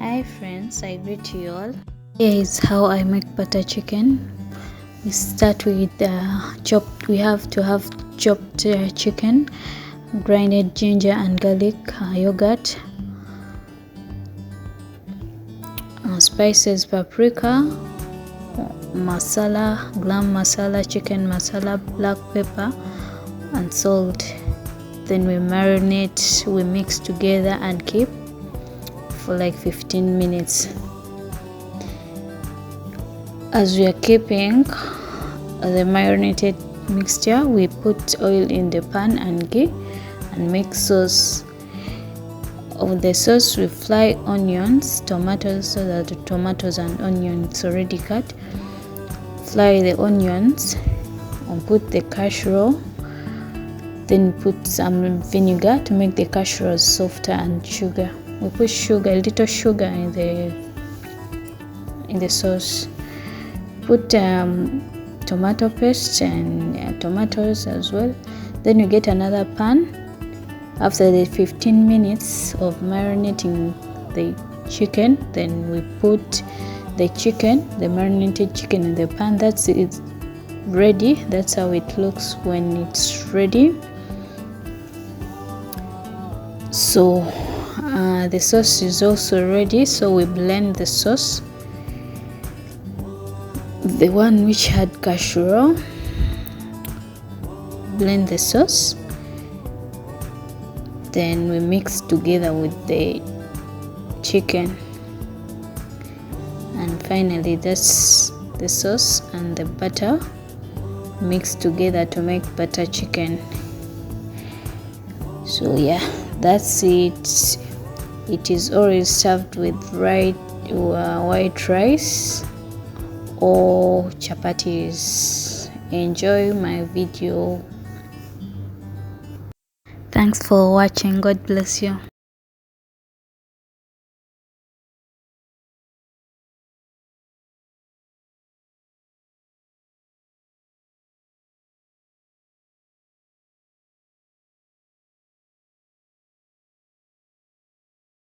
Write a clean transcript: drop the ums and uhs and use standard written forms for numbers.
Hi friends, I greet you all. Here is how I make butter chicken. We start with we have to have chopped chicken, grinded ginger and garlic, yogurt, spices, paprika, masala, gram masala, chicken masala, black pepper and salt. Then we marinate, we mix together and keep for like 15 minutes. As we are keeping the marinated mixture, we put oil in the pan and ghee and make sauce. Of the sauce we fry onions, tomatoes, so that the tomatoes and onions already cut. Fry the onions and put the casserole, then put some vinegar to make the casserole softer and sugar. We put sugar, a little sugar in the sauce. Put tomato paste and tomatoes as well. Then you get another pan. After the 15 minutes of marinating the chicken, then we put the chicken, the marinated chicken in the pan. That's it, ready. That's how it looks when it's ready. So the sauce is also ready, so we blend the sauce, the one which had casserole. Blend the sauce, then we mix together with the chicken, and finally that's the sauce and the butter mixed together to make butter chicken. So yeah, that's it. It is always served with white rice or chapatis. Enjoy my video. Thanks for watching. God bless you.